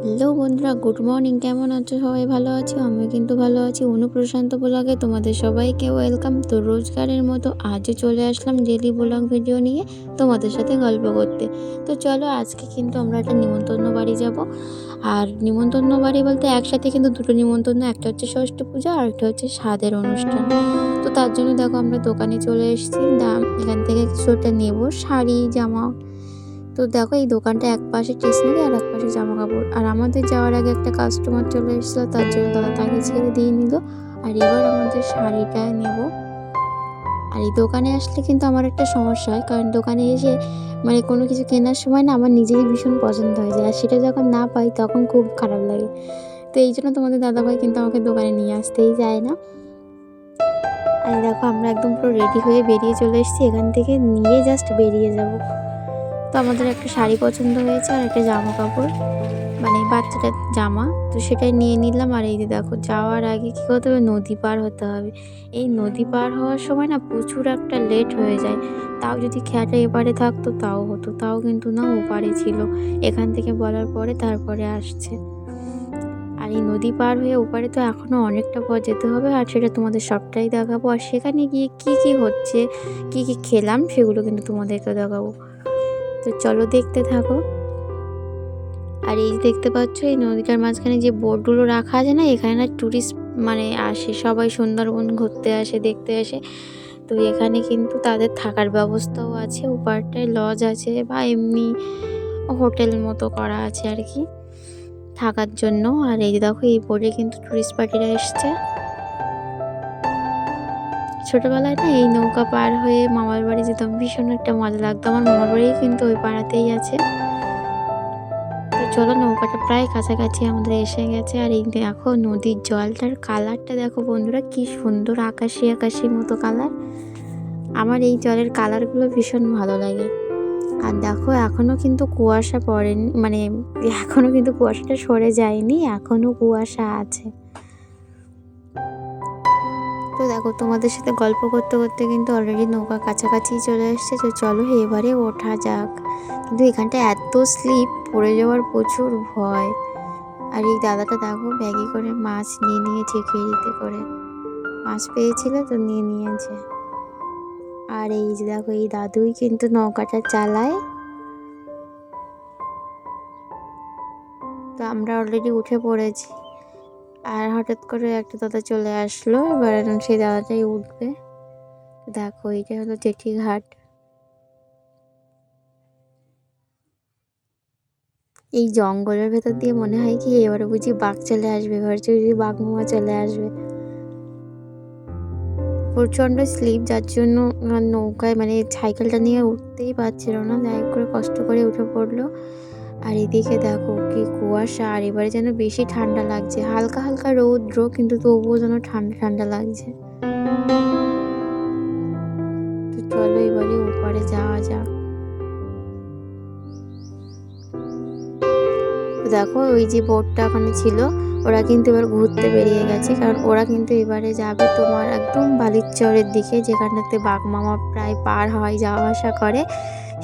Hello বন্ধুরা, good morning. কেমন আছো? সবাই ভালো আছো? আমি কিন্তু ভালো আছি। অনুপ্রশান্ত ব্লগে তোমাদের সবাইকে ওয়েলকাম। তো রোজগারের মতো আজও চলে আসলাম ডেলি ব্লগ ভিডিও নিয়ে তোমাদের সাথে গল্প করতে। তো চলো, আজকে কিন্তু আমরা একটা নিমন্ত্রণ বাড়ি যাব। আর নিমন্ত্রণ বাড়ি বলতে একসাথে কিন্তু দুটো নিমন্ত্রণ, একটা হচ্ছে ষষ্ঠী পূজা আর একটা হচ্ছে স্বাদের অনুষ্ঠান। তো তার জন্য দেখো আমরা দোকানে চলে এসেছি। দাম এখান থেকে কিছু একটা নেবো, শাড়ি জামা। তো দেখো এই দোকানটা এক পাশে স্টেশনারি আর এক পাশে জামা কাপড়। আর আমাদের যাওয়ার আগে একটা কাস্টমার চলে এসেছিলো, তার জন্য দাদা তাকে ছেড়ে দিয়ে নিল। আর এবার আমাদের শাড়িটা নেব। আর এই দোকানে আসলে কিন্তু আমার একটা সমস্যা হয়, কারণ দোকানে এসে মানে কোনো কিছু কেনার সময় না আমার নিজেরই ভীষণ পছন্দ হয়ে যায়, আর সেটা যখন না পাই তখন খুব খারাপ লাগে। তো এই জন্য তোমাদের দাদাভাই কিন্তু আমাকে দোকানে নিয়ে আসতেই যায় না। আর দেখো আমরা একদম পুরো রেডি হয়ে বেরিয়ে চলে এসেছি, এখান থেকে নিয়ে জাস্ট বেরিয়ে যাব। তো আমাদের একটা শাড়ি পছন্দ হয়েছে আর একটা জামা কাপড়, মানে বাচ্চাটার জামা, তো সেটাই নিয়ে নিলাম। আর এই যে দেখো যাওয়ার আগে কী করতে হবে, নদী পার হতে হবে। এই নদী পার হওয়ার সময় না প্রচুর একটা লেট হয়ে যায়। তাও যদি খেয়াটা এপারে থাকতো তাও হতো, তাও কিন্তু না, ওপারে ছিল। এখান থেকে বলার পরে তারপরে আসছে। আর এই নদী পার হয়ে ওপারে তো এখনও অনেকটা পথ যেতে হবে, আর সেটা তোমাদের সবটাই দেখাবো। আর সেখানে গিয়ে কি কি হচ্ছে, কি কি খেলাম, সেগুলো কিন্তু তোমাদেরকে দেখাবো। তো চলো দেখতে থাকো। আর এই যে দেখতে পাচ্ছ, এই নদীটার মাঝখানে যে বোটগুলো রাখা আছে না, এখানে না টুরিস্ট মানে আসে, সবাই সুন্দরবন ঘুরতে আসে, দেখতে আসে। তো এখানে কিন্তু তাদের থাকার ব্যবস্থাও আছে, ওপারটায় লজ আছে বা এমনি হোটেল মতো করা আছে আর কি থাকার জন্য। আর এই যে দেখো এই বোটে কিন্তু টুরিস্ট পার্টিরা এসছে। ছোটবেলায় না এই নৌকা পার হয়ে মামার বাড়ি যেতাম, ভীষণ একটা মজা লাগতো। আমার মামার বাড়ি কিন্তু ওই পাড়াতেই আছে। তো চলো, নৌকাটা প্রায় কাছাকাছি আমাদের এসে গেছে। আর এই দেখো নদীর জলটার কালারটা দেখো বন্ধুরা, কি সুন্দর আকাশি আকাশি মতো কালার। আমার এই জলের কালারগুলো ভীষণ ভালো লাগে। আর দেখো এখনো কিন্তু কুয়াশা পড়েনি, মানে এখনো কিন্তু কুয়াশাটা সরে যায়নি, এখনো কুয়াশা আছে। তো দেখো তোমাদের সাথে গল্প করতে করতে কিন্তু অলরেডি নৌকা কাছাকাছি চলে এসছে। তো চলো এবারে ওঠা যাক। কিন্তু এখানটা এত স্লিপ, পড়ে যাওয়ার প্রচুর ভয়। আর এই দাদাটা দেখো ব্যাগে করে মাছ নিয়ে নিয়েছে, ফেরিতে করে মাছ পেয়েছিল তো নিয়ে নিয়েছে। আর এই যে দেখো এই দাদুই কিন্তু নৌকাটা চালায়। তো আমরা অলরেডি উঠে পড়েছি। আর হঠাৎ করে একটা দাদা চলে আসলো, এবার সেই দাদাটাই উঠবে। দেখো এটা হলো জেঠি ঘাট। এই জঙ্গলের ভেতর দিয়ে মনে হয় কি এবারে বুঝি বাঘ চলে আসবে, এবার যদি বাঘ মামা চলে আসবে। প্রচণ্ড স্লিপ, যার জন্য নৌকায় মানে সাইকেলটা নিয়ে উঠতেই পারছিল না, যাই করে কষ্ট করে উঠে পড়লো। আর এদিকে দেখো কি কুয়াশা, আর এবারে যেন বেশি ঠান্ডা লাগছে, হালকা হালকা রৌদ্র কিন্তু তবুও যেন ঠান্ডা ঠান্ডা লাগছে। তো চলো এবারে ওপারে যাওয়া যাক। তো দেখো ওই যে বোটটা ওখানে ছিল, ওরা কিন্তু এবার ঘুরতে বেরিয়ে গেছে, কারণ ওরা কিন্তু এবারে যাবে তোমার একদম বালিচরের দিকে, যেখানটাতে বাঘ মামা প্রায় পার হয়, যাওয়া আসা করে,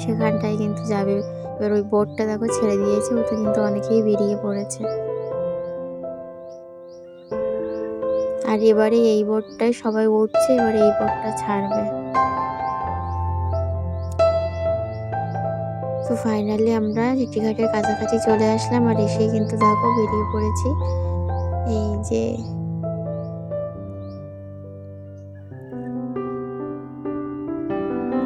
সেখানটায় কিন্তু যাবে। এবার ওই বোটটা দেখো ছেড়ে দিয়েছে, ওতে কিন্তু অনেকেই বেরিয়ে পড়েছে। আর এবারে এই বোটটায় সবাই উঠছে, এবারে এই বোটটা ছাড়বে। তো ফাইনালি আমরা জেঠিঘাটের কাছাকাছি চলে আসলাম, আর এসে কিন্তু দেখো বেরিয়ে পড়েছি। এই যে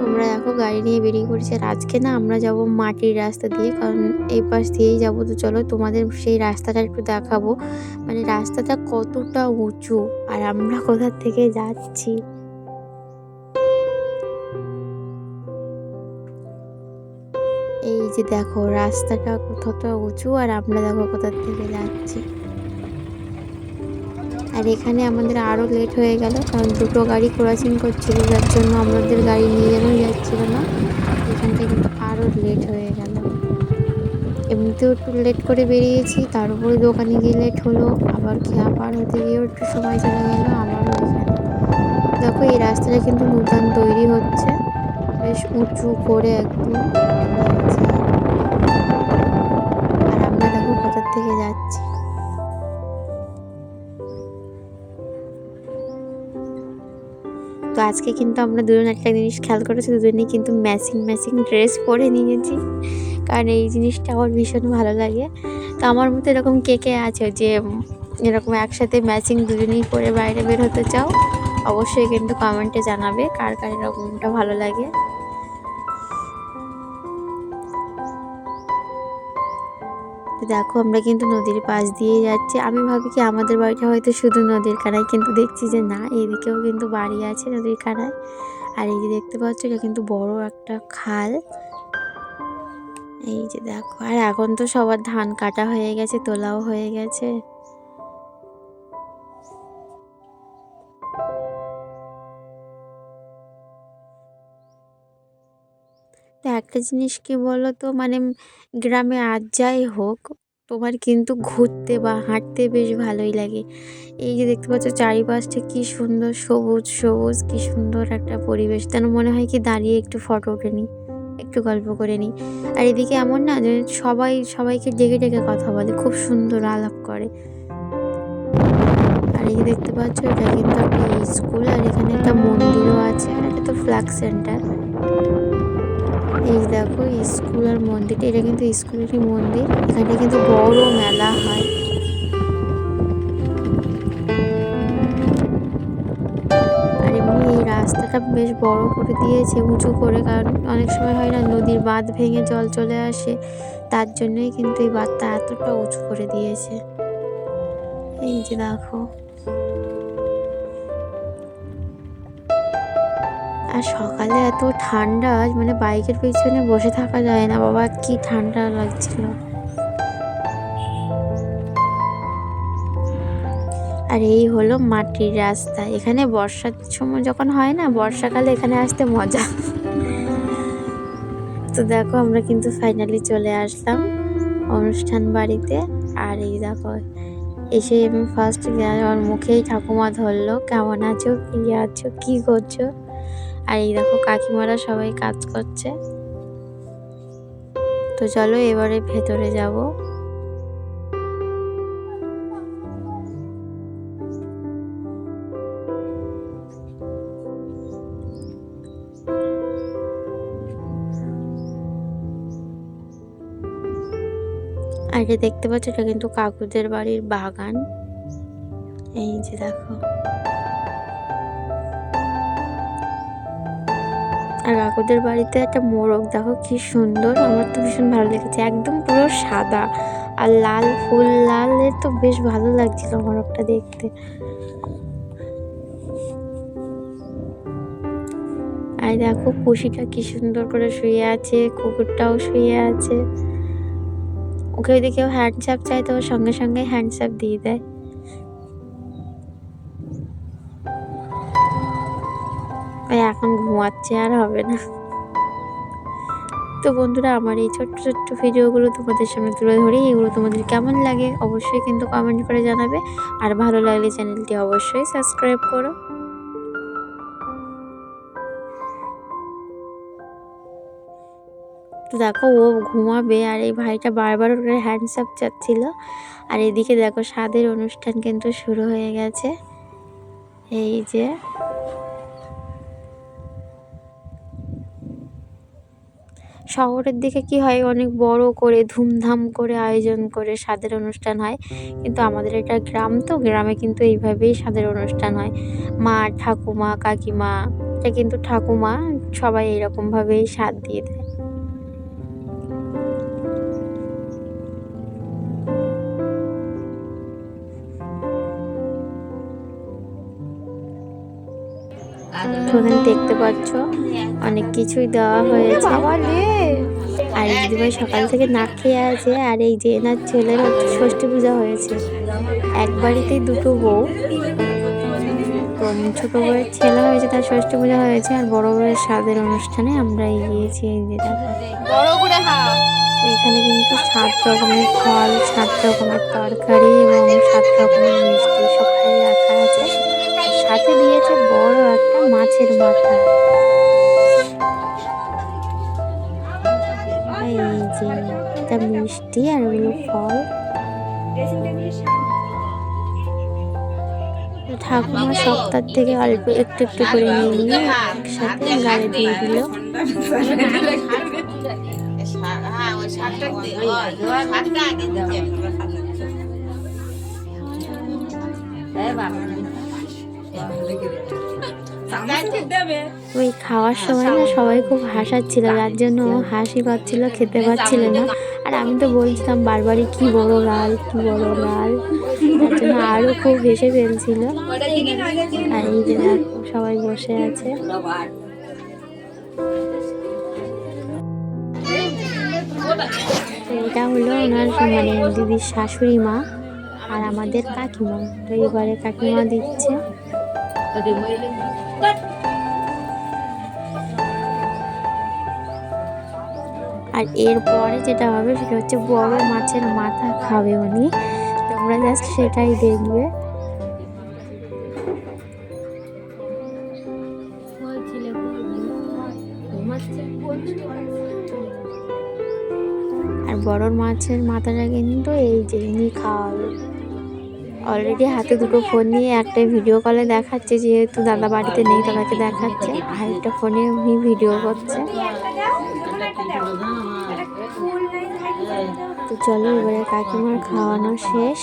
আমরা দেখো গাড়ি নিয়ে বেরিয়ে পড়েছি। আর আজকে না আমরা যাব মাটির রাস্তা দিয়ে, কারণ এই পাশ দিয়েই যাবো। তো চলো তোমাদের সেই রাস্তাটা একটু দেখাবো, মানে রাস্তাটা কতটা উঁচু আর আমরা কোথা থেকে যাচ্ছি। এই যে দেখো রাস্তাটা কতটা উঁচু আর আমরা দেখো কোথা থেকে যাচ্ছি। আর এখানে আমাদের আরও লেট হয়ে গেল, কারণ দুটো গাড়ি ক্রসিং করছিল, যার জন্য আমাদের গাড়ি নিয়ে যেন যাচ্ছিল না। এখানটা কিন্তু আরও লেট হয়ে গেল। এমনিতেও একটু লেট করে বেরিয়েছি, তার উপরে দোকানে গিয়ে লেট হলো, আবার খেয়া পার হতে গিয়েও একটু সময় চলে গেল আবারও এখানে। দেখো এই রাস্তাটা কিন্তু নতুন তৈরি হচ্ছে, বেশ উঁচু করে একদম। আর আমরা দেখো কোথার থেকে যাচ্ছি। আজকে কিন্তু আমরা দুজন একটা জিনিস খেয়াল করেছি, দুজনেই কিন্তু ম্যাচিং ম্যাচিং ড্রেস পরে নিয়েছি, কারণ এই জিনিসটা আমার ভীষণ ভালো লাগে। তো আমার মতো এরকম কে কে আছে যে এরকম একসাথে ম্যাচিং দুজনেই পরে বাইরে বের হতে চাও? অবশ্যই কিন্তু কমেন্টে জানাবে কার কার এরকমটা ভালো লাগে। দেখো আমরা কিন্তু নদীর পাশ দিয়ে যাচ্ছি। আমি ভাবি কি আমাদের বাড়িটা হয়তো শুধু নদীর কানায়, কিন্তু দেখছি যে না, এদিকেও কিন্তু বাড়ি আছে নদীর কানায়। আর এই যে দেখতে পাচ্ছ, এটা কিন্তু বড় একটা খাল। এই যে দেখো, আর এখন তো সবার ধান কাটা হয়ে গেছে, তোলাও হয়ে গেছে। তো একটা জিনিস কি বলো তো, মানে গ্রামে আর যাই হোক, তোমার কিন্তু ঘুরতে বা হাঁটতে বেশ ভালোই লাগে। এই যে দেখতে পাচ্ছ চারিপাশটা কি সুন্দর, সবুজ সবুজ, কি সুন্দর একটা পরিবেশ, যেন মনে হয় কি দাঁড়িয়ে একটু ফটো উঠে নিই, একটু গল্প করে নিই। আর এদিকে এমন না যে সবাই সবাইকে ডেকে ডেকে কথা বলে, খুব সুন্দর আলাপ করে। আর এই যে দেখতে পাচ্ছ, এটা কিন্তু একটা স্কুল, আর এখানে একটা মন্দিরও আছে, আর এটা তো ফ্ল্যাগ সেন্টার। এই দেখো স্কুল আর মন্দিরটা, এটা কিন্তু স্কুলেরই মন্দির। এখানে কিন্তু বড় মেলা হয়। আর এমনি এই রাস্তাটা বেশ বড় করে দিয়েছে, উঁচু করে, কারণ অনেক সময় হয় না নদীর বাঁধ ভেঙে জল চলে আসে, তার জন্যই কিন্তু এই বাঁধটা এতটা উঁচু করে দিয়েছে। এই যে দেখো, আর সকালে এত ঠান্ডা, মানে বাইকের পিছনে বসে থাকা যায় না বাবা, কি ঠান্ডা লাগছিল। আর এই হলো মাটির রাস্তা। এখানে বর্ষার সময় যখন হয় না, বর্ষাকালে এখানে আসতে মজা। তো দেখো আমরা কিন্তু ফাইনালি চলে আসলাম অনুষ্ঠান বাড়িতে। আর এই দেখো, এসে আমি ফার্স্ট আমার মুখেই ঠাকুমা ধরলো, কেমন আছো, কি আছো, কি করছো। আর এই দেখো কাকিমারা সবাই কাজ করছে। তো চলো এবারে ভেতরে যাবো। আর এটা দেখতে পাচ্ছ, এটা কিন্তু কাকুদের বাড়ির বাগান। এই যে দেখো, আর কাকুদের বাড়িতে একটা মোরগ দেখো কি সুন্দর, আমার তো ভীষণ ভালো লেগেছে, একদম পুরো সাদা আর লাল, ফুল লালের, তো বেশ ভালো লাগছিল মোরগটা দেখতে। আর দেখো পুষিটা কি সুন্দর করে শুয়ে আছে, কুকুরটাও শুয়ে আছে। ওকে যদি কেউ হ্যান্ডসাপ চায় তো সঙ্গে সঙ্গে হ্যান্ডসাপ দিয়ে দেয়। এখন ঘুমাচ্ছে, আর হবে না। তো বন্ধুরা, আমার এই ছোট্ট ছোট্ট ভিডিওগুলো তোমাদের সামনে তুলে ধরি, এগুলো তোমাদের কেমন লাগে অবশ্যই কিন্তু কমেন্ট করে জানাবে। আর ভালো লাগলে চ্যানেলটি অবশ্যই সাবস্ক্রাইব করো। তো দেখো ও ঘুমাবে, আর এই ভাইটা বারবার করে হ্যান্ডসাপ চাচ্ছিল। আর এদিকে দেখো স্বাদের অনুষ্ঠান কিন্তু শুরু হয়ে গেছে। এই যে শহরের দিকে কি হয়, অনেক বড় করে ধুমধাম করে আয়োজন করে স্বাদের অনুষ্ঠান হয়, কিন্তু আমাদের এটা গ্রাম, তো গ্রামে কিন্তু এইভাবেই স্বাদের অনুষ্ঠান হয়। মা, ঠাকুমা, কাকিমা, এটা কিন্তু ঠাকুমা, সবাই এরকম ভাবেই স্বাদ দিয়ে দেয়। তো এখানে দেখতে পাচ্ছ অনেক কিছুই দেওয়া হয়েছে। আর এই দিদিভাই সকাল থেকে না খেয়ে আছে। আর এই যে এনার ছেলের ষষ্ঠী পূজা হয়েছে, এক বাড়িতেই দুটো বউ। তো ছোট বউয়ের ছেলে হয়েছে, তার ষষ্ঠী পূজা হয়েছে, আর বড় বউয়ের স্বাদের অনুষ্ঠানে আমরা গিয়েছি। এই যে এখানে কিন্তু 7 রকমের ফল, 7 রকমের তরকারি এবং 7 রকমের মিষ্টি সবটাই রাখা আছে। সাথে দিয়েছে বড় একটা মাছের মাথা। এই যে এটা মিষ্টি আর ওগুলো ফল। ঠাকুমা সপ্তাহ থেকে অল্প একটু একটু করে নিয়ে একসাথে গালে দিয়ে দিল। ওই খাওয়ার সময় না সবাই খুব হাসাচ্ছিল, যার জন্য হাসি পাচ্ছিল, খেতে পাচ্ছিল না। আর আমি তো বলছিলাম বারবারই কি বড় গাল, কি বড় গাল, তার জন্য আরো খুব হেসে ফেলছিল। আর এই যে দেখো সবাই বসে আছে। তো এটা হলো ওনার মানে দিদির শাশুড়ি মা আর আমাদের কাকিমা। তো এবারে কাকিমা দিচ্ছে। আর এরপরে যেটা হবে সেটা হচ্ছে বড় মাছের মাথা খাবে উনি। তোমরা জাস্ট সেটাই দেখবে। আর বড় মাছের মাথাটা কিন্তু এই যে ইনি খাওয়াবে। অলরেডি হাতে দুটো ফোন নিয়ে একটা ভিডিও কলে দেখাচ্ছে, যেহেতু দাদা বাড়িতে নেই দাদাকে দেখাচ্ছে, আর একটা ফোনে উনি ভিডিও করছে। তো চলো এবারে কাকিমার খাওয়ানো শেষ।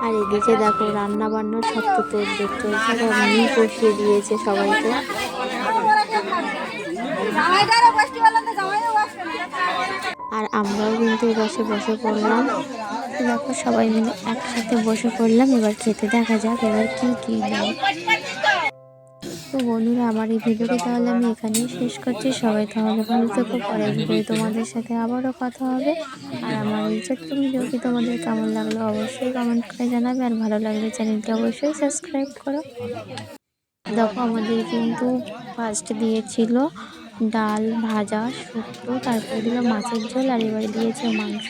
আর এদিকে দেখো রান্না বান্নার সব তো তোড়জোড় চলছে, উনি বসিয়ে দিয়েছে সবাইকে। আর আমরাও কিন্তু এপাশে বসে পড়লাম। দেখো সবাই মিলে একসাথে বসে পড়লাম। এবার খেতে দেখা যাক এবার কি দেয়। তো বন্ধুরা আমার এই ভিডিওটি তাহলে আমি এখানেই শেষ করছি। সবাই তাহলে ভালো থেকো, পরের ভিডিও তোমাদের সাথে আবারও কথা হবে। আর আমার এই ছোট্ট ভিডিওটি তোমাদের কেমন লাগলো অবশ্যই কমেন্ট করে জানাবে, আর ভালো লাগলে চ্যানেলটি অবশ্যই সাবস্ক্রাইব করো। দেখো আমাদের কিন্তু ফার্স্ট দিয়েছিল ডাল, ভাজা, শুক্তো, তারপরে দিল মাছের ঝোল, আর এবারে দিয়েছে মাংস।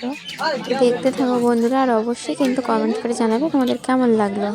দেখতে থাকো বন্ধুরা, আর অবশ্যই কিন্তু কমেন্ট করে জানাবে তোমাদের কেমন লাগলো।